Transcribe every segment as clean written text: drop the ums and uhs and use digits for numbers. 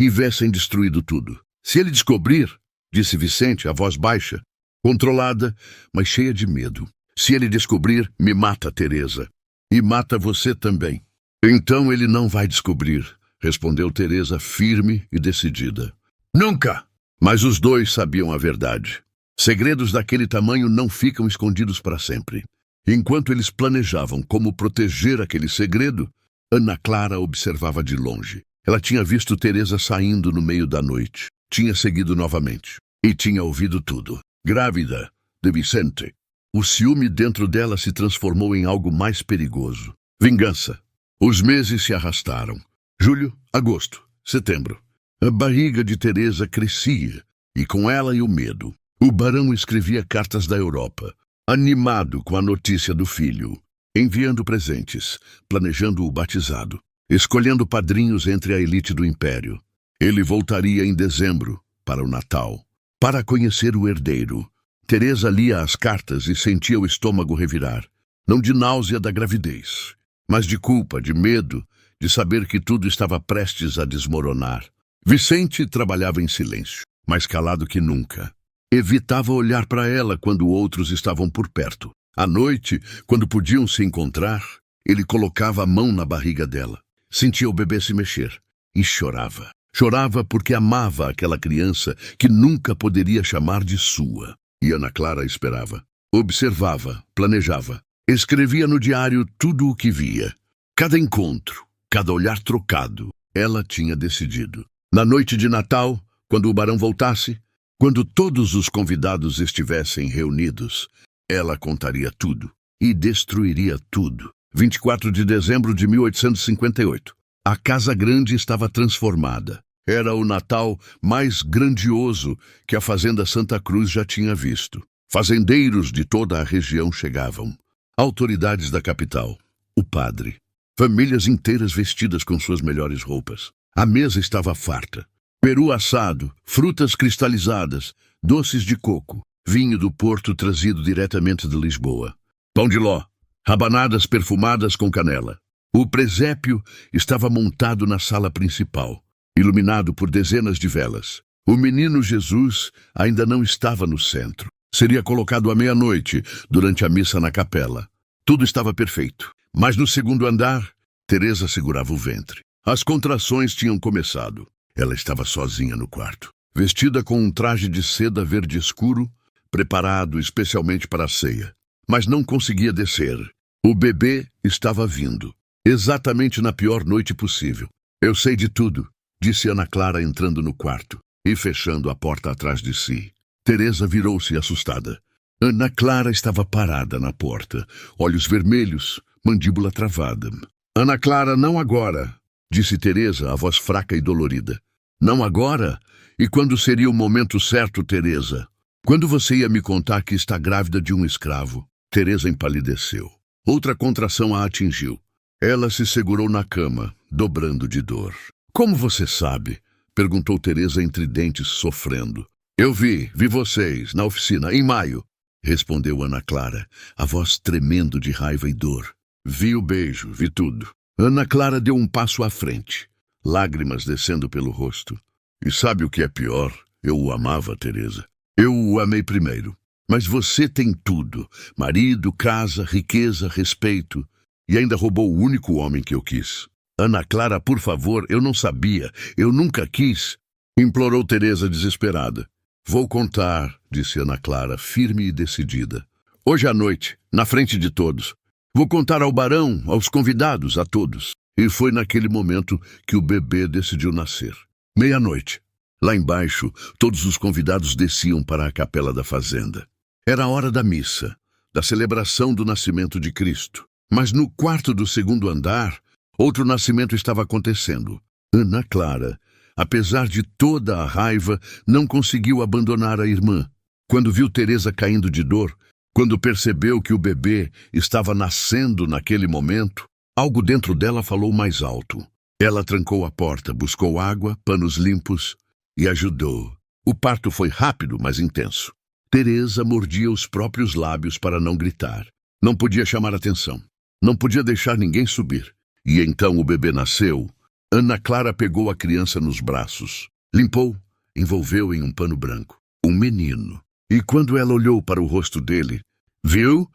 tivessem destruído tudo. Se ele descobrir, disse Vicente, a voz baixa, controlada, mas cheia de medo. Se ele descobrir, me mata, Teresa. E mata você também. Então ele não vai descobrir, respondeu Teresa firme e decidida. Nunca! Mas os dois sabiam a verdade. Segredos daquele tamanho não ficam escondidos para sempre. Enquanto eles planejavam como proteger aquele segredo, Ana Clara observava de longe. Ela tinha visto Teresa saindo no meio da noite. Tinha seguido novamente. E tinha ouvido tudo. Grávida de Vicente. O ciúme dentro dela se transformou em algo mais perigoso. Vingança. Os meses se arrastaram. Julho, agosto, setembro. A barriga de Teresa crescia, e com ela o medo. O barão escrevia cartas da Europa, animado com a notícia do filho, enviando presentes, planejando o batizado, escolhendo padrinhos entre a elite do império. Ele voltaria em dezembro, para o Natal, para conhecer o herdeiro. Teresa lia as cartas e sentia o estômago revirar, não de náusea da gravidez, mas de culpa, de medo, de saber que tudo estava prestes a desmoronar. Vicente trabalhava em silêncio, mais calado que nunca. Evitava olhar para ela quando outros estavam por perto. À noite, quando podiam se encontrar, ele colocava a mão na barriga dela. Sentia o bebê se mexer e chorava. Chorava porque amava aquela criança que nunca poderia chamar de sua. E Ana Clara esperava. Observava, planejava. Escrevia no diário tudo o que via. Cada encontro, cada olhar trocado, ela tinha decidido. Na noite de Natal, quando o barão voltasse, quando todos os convidados estivessem reunidos, ela contaria tudo e destruiria tudo. 24 de dezembro de 1858. A Casa Grande estava transformada. Era o Natal mais grandioso que a Fazenda Santa Cruz já tinha visto. Fazendeiros de toda a região chegavam. Autoridades da capital. O padre. Famílias inteiras vestidas com suas melhores roupas. A mesa estava farta. Peru assado, frutas cristalizadas, doces de coco, vinho do Porto trazido diretamente de Lisboa. Pão de ló, rabanadas perfumadas com canela. O presépio estava montado na sala principal, iluminado por dezenas de velas. O menino Jesus ainda não estava no centro. Seria colocado à meia-noite, durante a missa na capela. Tudo estava perfeito. Mas no segundo andar, Teresa segurava o ventre. As contrações tinham começado. Ela estava sozinha no quarto, vestida com um traje de seda verde escuro, preparado especialmente para a ceia. Mas não conseguia descer. O bebê estava vindo, exatamente na pior noite possível. Eu sei de tudo, disse Ana Clara entrando no quarto e fechando a porta atrás de si. Teresa virou-se assustada. Ana Clara estava parada na porta, olhos vermelhos, mandíbula travada. Ana Clara, não agora, disse Teresa, a voz fraca e dolorida. Não agora? E quando seria o momento certo, Teresa? Quando você ia me contar que está grávida de um escravo? Teresa empalideceu. Outra contração a atingiu. Ela se segurou na cama, dobrando de dor. Como você sabe? Perguntou Teresa entre dentes, sofrendo. Eu vi vocês, na oficina, em maio, respondeu Ana Clara, a voz tremendo de raiva e dor. Vi o beijo, vi tudo. Ana Clara deu um passo à frente, lágrimas descendo pelo rosto. E sabe o que é pior? Eu o amava, Teresa. Eu o amei primeiro. Mas você tem tudo. Marido, casa, riqueza, respeito. E ainda roubou o único homem que eu quis. Ana Clara, por favor, eu não sabia. Eu nunca quis. Implorou Teresa desesperada. Vou contar, disse Ana Clara, firme e decidida. Hoje à noite, na frente de todos. Vou contar ao barão, aos convidados, a todos. E foi naquele momento que o bebê decidiu nascer. Meia-noite. Lá embaixo, todos os convidados desciam para a capela da fazenda. Era a hora da missa, da celebração do nascimento de Cristo. Mas no quarto do segundo andar, outro nascimento estava acontecendo. Ana Clara, apesar de toda a raiva, não conseguiu abandonar a irmã. Quando viu Teresa caindo de dor, quando percebeu que o bebê estava nascendo naquele momento, algo dentro dela falou mais alto. Ela trancou a porta, buscou água, panos limpos e ajudou. O parto foi rápido, mas intenso. Teresa mordia os próprios lábios para não gritar. Não podia chamar atenção. Não podia deixar ninguém subir. E então o bebê nasceu, Ana Clara pegou a criança nos braços, limpou, envolveu em um pano branco. Um menino. E quando ela olhou para o rosto dele, viu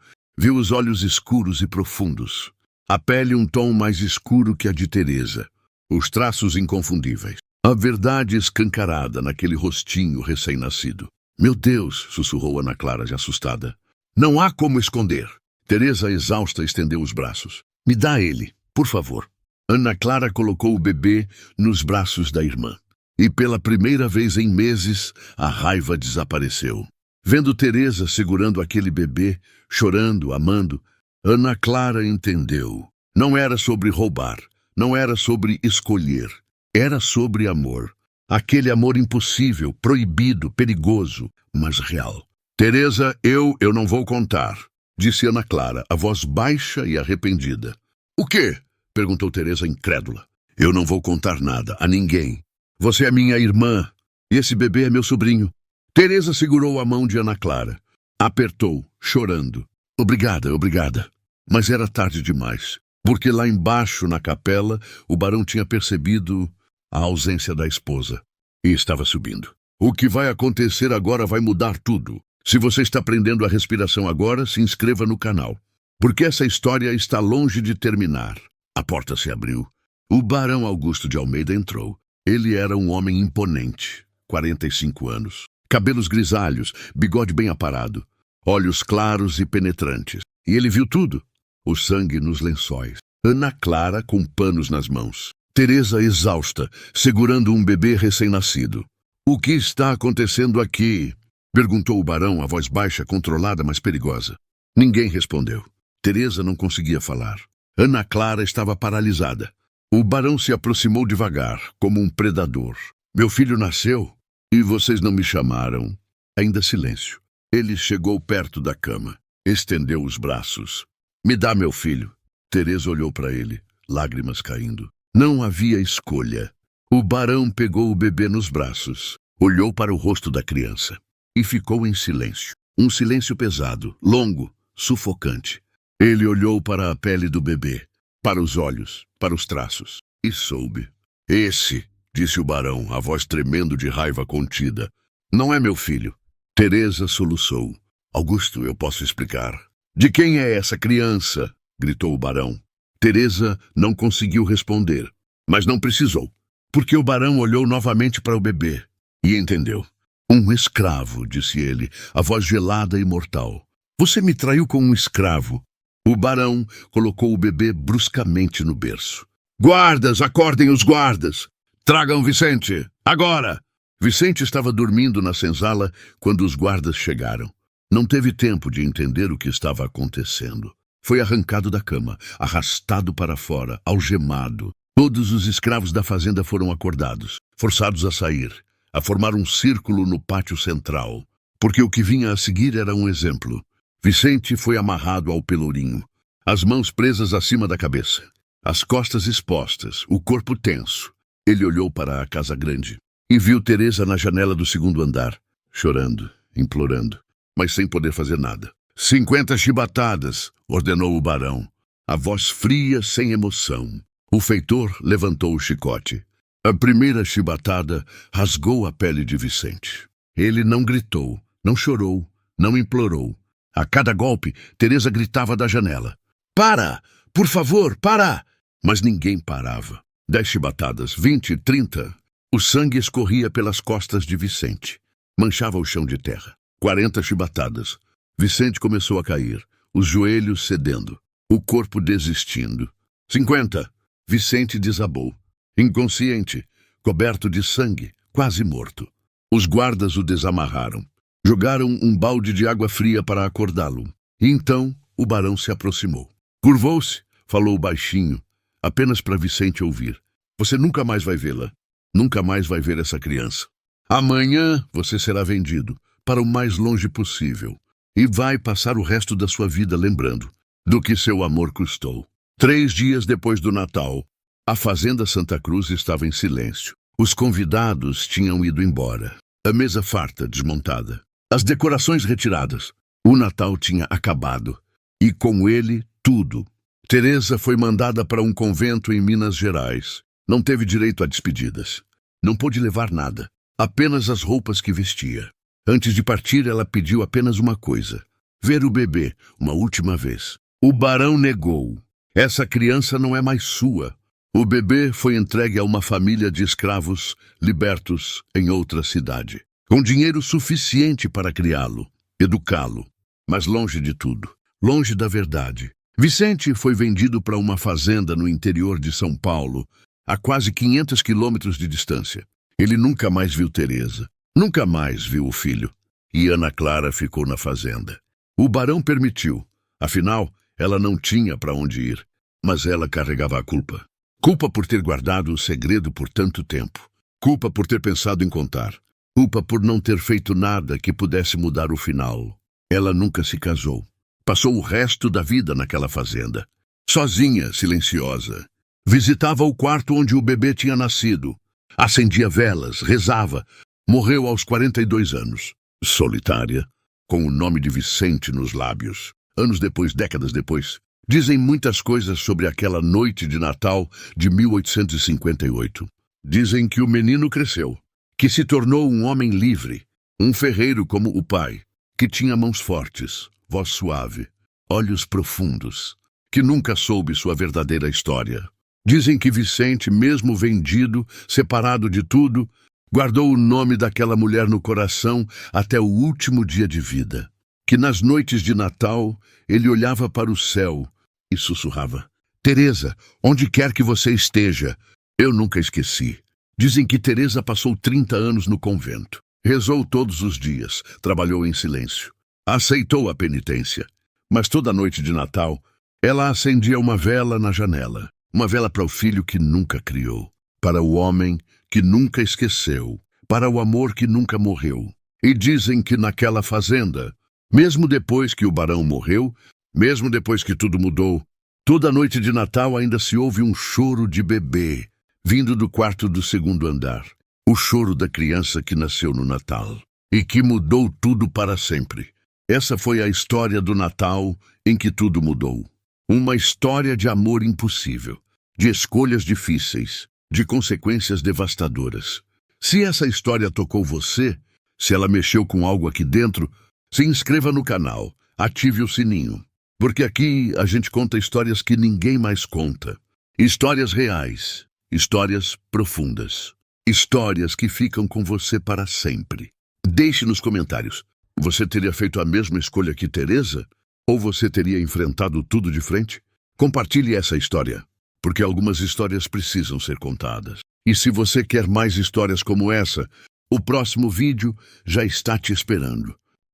os olhos escuros e profundos. A pele um tom mais escuro que a de Teresa. Os traços inconfundíveis. A verdade escancarada naquele rostinho recém-nascido. Meu Deus, sussurrou Ana Clara, já assustada. Não há como esconder. Teresa, exausta, estendeu os braços. Me dá ele, por favor. Ana Clara colocou o bebê nos braços da irmã. E pela primeira vez em meses, a raiva desapareceu. Vendo Teresa segurando aquele bebê, chorando, amando, Ana Clara entendeu. Não era sobre roubar, não era sobre escolher. Era sobre amor. Aquele amor impossível, proibido, perigoso, mas real. Teresa, eu não vou contar, disse Ana Clara, a voz baixa e arrependida. O quê? Perguntou Teresa incrédula. Eu não vou contar nada, a ninguém. Você é minha irmã, e esse bebê é meu sobrinho. Teresa segurou a mão de Ana Clara. Apertou, chorando. Obrigada, obrigada. Mas era tarde demais, porque lá embaixo, na capela, o barão tinha percebido a ausência da esposa e estava subindo. O que vai acontecer agora vai mudar tudo. Se você está prendendo a respiração agora, se inscreva no canal, porque essa história está longe de terminar. A porta se abriu. O barão Augusto de Almeida entrou. Ele era um homem imponente, 45 anos, cabelos grisalhos, bigode bem aparado, olhos claros e penetrantes. E ele viu tudo, o sangue nos lençóis, Ana Clara com panos nas mãos, Teresa exausta, segurando um bebê recém-nascido. O que está acontecendo aqui? Perguntou o barão, a voz baixa, controlada, mas perigosa. Ninguém respondeu. Teresa não conseguia falar. Ana Clara estava paralisada. O barão se aproximou devagar, como um predador. Meu filho nasceu e vocês não me chamaram. Ainda silêncio. Ele chegou perto da cama, estendeu os braços. Me dá meu filho. Teresa olhou para ele, lágrimas caindo. Não havia escolha. O barão pegou o bebê nos braços, olhou para o rosto da criança e ficou em silêncio. Um silêncio pesado, longo, sufocante. Ele olhou para a pele do bebê, para os olhos, para os traços, e soube. Esse, disse o barão, a voz tremendo de raiva contida, não é meu filho. Teresa soluçou. Augusto, eu posso explicar. De quem é essa criança? Gritou o barão. Teresa não conseguiu responder, mas não precisou, porque o barão olhou novamente para o bebê e entendeu. Um escravo, disse ele, a voz gelada e mortal. Você me traiu com um escravo. O barão colocou o bebê bruscamente no berço. Guardas, acordem os guardas! Tragam Vicente, agora! Vicente estava dormindo na senzala quando os guardas chegaram. Não teve tempo de entender o que estava acontecendo. Foi arrancado da cama, arrastado para fora, algemado. Todos os escravos da fazenda foram acordados, forçados a sair, a formar um círculo no pátio central, porque o que vinha a seguir era um exemplo. Vicente foi amarrado ao pelourinho, as mãos presas acima da cabeça, as costas expostas, o corpo tenso. Ele olhou para a casa grande e viu Teresa na janela do segundo andar, chorando, implorando, mas sem poder fazer nada. 50 chibatadas, ordenou o barão, a voz fria, sem emoção. O feitor levantou o chicote. A primeira chibatada rasgou a pele de Vicente. Ele não gritou, não chorou, não implorou. A cada golpe, Teresa gritava da janela. Para! Por favor, para! Mas ninguém parava. 10 chibatadas, 20, 30. O sangue escorria pelas costas de Vicente. Manchava o chão de terra. 40 chibatadas. Vicente começou a cair, os joelhos cedendo, o corpo desistindo. 50. Vicente desabou. Inconsciente, coberto de sangue, quase morto. Os guardas o desamarraram. Jogaram um balde de água fria para acordá-lo. E então o barão se aproximou. Curvou-se, falou baixinho, apenas para Vicente ouvir. Você nunca mais vai vê-la. Nunca mais vai ver essa criança. Amanhã você será vendido para o mais longe possível e vai passar o resto da sua vida lembrando do que seu amor custou. 3 dias depois do Natal, a fazenda Santa Cruz estava em silêncio. Os convidados tinham ido embora. A mesa farta, desmontada. As decorações retiradas. O Natal tinha acabado. E com ele, tudo. Teresa foi mandada para um convento em Minas Gerais. Não teve direito a despedidas. Não pôde levar nada, apenas as roupas que vestia. Antes de partir, ela pediu apenas uma coisa: ver o bebê uma última vez. O barão negou. Essa criança não é mais sua. O bebê foi entregue a uma família de escravos libertos em outra cidade, com dinheiro suficiente para criá-lo, educá-lo, mas longe de tudo, longe da verdade. Vicente foi vendido para uma fazenda no interior de São Paulo, a quase 500 quilômetros de distância. Ele nunca mais viu Teresa, nunca mais viu o filho, e Ana Clara ficou na fazenda. O barão permitiu, afinal, ela não tinha para onde ir, mas ela carregava a culpa. Culpa por ter guardado o segredo por tanto tempo. Culpa por ter pensado em contar. Culpa por não ter feito nada que pudesse mudar o final. Ela nunca se casou. Passou o resto da vida naquela fazenda. Sozinha, silenciosa. Visitava o quarto onde o bebê tinha nascido. Acendia velas, rezava. Morreu aos 42 anos. Solitária, com o nome de Vicente nos lábios. Anos depois, décadas depois, dizem muitas coisas sobre aquela noite de Natal de 1858. Dizem que o menino cresceu, que se tornou um homem livre, um ferreiro como o pai, que tinha mãos fortes, voz suave, olhos profundos, que nunca soube sua verdadeira história. Dizem que Vicente, mesmo vendido, separado de tudo, guardou o nome daquela mulher no coração até o último dia de vida. Que nas noites de Natal ele olhava para o céu e sussurrava: Teresa, onde quer que você esteja, eu nunca esqueci. Dizem que Teresa passou 30 anos no convento. Rezou todos os dias, trabalhou em silêncio. Aceitou a penitência. Mas toda noite de Natal, ela acendia uma vela na janela. Uma vela para o filho que nunca criou. Para o homem que nunca esqueceu. Para o amor que nunca morreu. E dizem que naquela fazenda, mesmo depois que o barão morreu, mesmo depois que tudo mudou, toda noite de Natal ainda se ouve um choro de bebê, vindo do quarto do segundo andar. O choro da criança que nasceu no Natal e que mudou tudo para sempre. Essa foi a história do Natal em que tudo mudou. Uma história de amor impossível, de escolhas difíceis, de consequências devastadoras. Se essa história tocou você, se ela mexeu com algo aqui dentro, se inscreva no canal, ative o sininho. Porque aqui a gente conta histórias que ninguém mais conta. Histórias reais, histórias profundas. Histórias que ficam com você para sempre. Deixe nos comentários. Você teria feito a mesma escolha que Teresa? Ou você teria enfrentado tudo de frente? Compartilhe essa história, porque algumas histórias precisam ser contadas. E se você quer mais histórias como essa, o próximo vídeo já está te esperando.